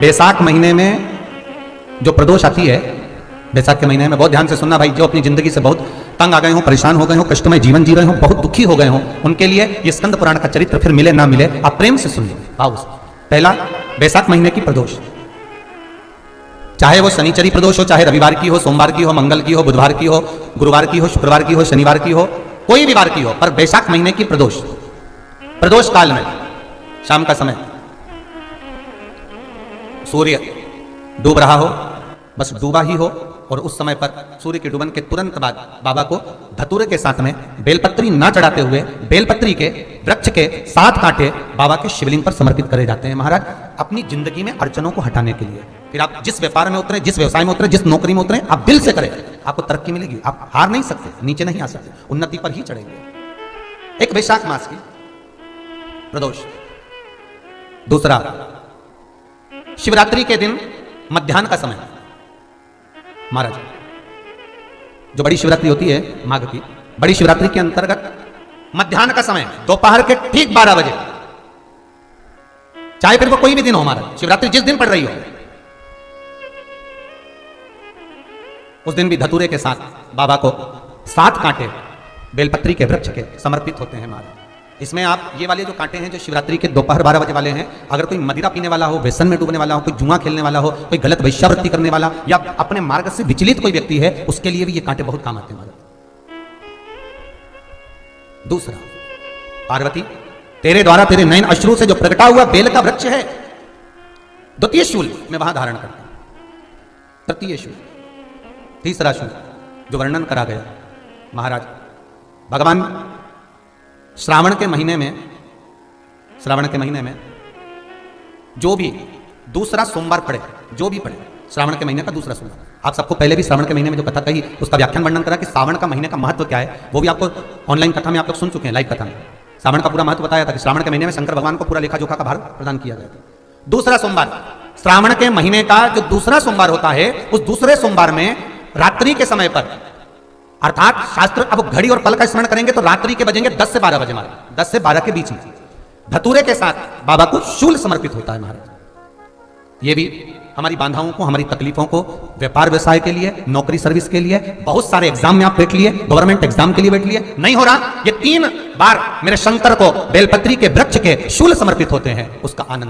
बैसाख महीने में जो प्रदोष आती है, बैसाख के महीने में बहुत ध्यान से सुनना भाई, जो अपनी जिंदगी से बहुत तंग आ गए हो, परेशान हो गए हो, कष्टमय जीवन जी रहे हो, बहुत दुखी हो गए हो, उनके लिए ये स्कंद पुराण का चरित्र फिर मिले ना मिले आप प्रेम से सुनिए। भाव से पहला, बैसाख महीने की प्रदोष, चाहे वो शनिचरी प्रदोष हो, चाहे रविवार की हो, सोमवार की हो, मंगल की हो, बुधवार की हो, गुरुवार की हो, शुक्रवार की हो, शनिवार की हो, कोई भी वार की हो, पर बैसाख महीने की प्रदोष, प्रदोष काल में शाम का समय सूर्य डूब रहा हो, बस डूबा ही हो, और उस समय पर सूर्य के डूबन के तुरंत बाद बाबा को धतूरे के साथ में बेलपत्री ना चढ़ाते हुए बेलपत्री के वृक्ष के 7 कांटे बाबा के शिवलिंग पर समर्पित करे जाते हैं महाराज, अपनी जिंदगी में अड़चनों को हटाने के लिए। फिर आप जिस व्यापार में उतरे, जिस व्यवसाय में उतरे, जिस नौकरी में उतरे, आप दिल से करें, आपको तरक्की मिलेगी। आप हार नहीं सकते, नीचे नहीं आ सकते, उन्नति पर ही चढ़ेंगे। एक वैशाख मास की प्रदोष। दूसरा, शिवरात्रि के दिन मध्याह्न का समय महाराज, जो बड़ी शिवरात्रि होती है माघ की, बड़ी शिवरात्रि के अंतर्गत मध्याह्न का समय दोपहर के ठीक 12 बजे, चाहे फिर वो कोई भी दिन हो महाराज, शिवरात्रि जिस दिन पड़ रही हो, उस दिन भी धतूरे के साथ बाबा को 7 कांटे बेलपत्री के वृक्ष के समर्पित होते हैं महाराज। इसमें आप ये वाले जो कांटे हैं, जो शिवरात्रि के दोपहर 12 बजे वाले हैं, अगर कोई मदिरा पीने वाला हो, व्यसन में डूबने वाला हो, कोई जुआ खेलने वाला हो, कोई गलत वैश्यावृत्ति करने वाला, या अपने मार्ग से विचलित कोई व्यक्ति है, उसके लिए भी ये कांटे बहुत काम आते हैं महाराज। दूसरा, पार्वती तेरे द्वारा तेरे नयन अश्रु से जो प्रकटा हुआ बेल का वृक्ष है, द्वितीय शूल मैं वहां धारण करता हूं, तृतीय शूल, तीसरा शूल जो वर्णन करा गया महाराज। भगवान श्रावण के महीने में जो भी दूसरा सोमवार पड़े, जो भी पड़े श्रावण के महीने का दूसरा सोमवार, आप सबको पहले भी श्रावण के महीने में जो कथा कही उसका व्याख्यान वर्णन करा कि श्रावण का महीने का महत्व क्या है, वो भी आपको ऑनलाइन कथा में आप लोग सुन चुके हैं, लाइव कथा में श्रावण का पूरा महत्व बताया था कि श्रावण के महीने में शंकर भगवान को पूरा लेखा जोखा का भार प्रदान किया गया था। दूसरा सोमवार, श्रावण के महीने का जो दूसरा सोमवार होता है, उस दूसरे सोमवार में रात्रि के समय पर, अर्थात शास्त्र अब घड़ी और पल का स्मरण करेंगे तो रात्रि के बजेंगे 10 से 12 बजे महाराज, 10 से 12 के बीच में धतूरे के साथ बाबा को शूल समर्पित होता है महाराज। ये भी हमारी बाधाओं को, हमारी तकलीफों को, व्यापार व्यवसाय के लिए, नौकरी सर्विस के लिए, बहुत सारे एग्जाम में आप बैठ लिए, गवर्नमेंट एग्जाम के लिए बैठ लिए, नहीं हो रहा, ये 3 बार मेरे शंकर को बेलपत्री के वृक्ष के शूल समर्पित होते हैं, उसका आनंद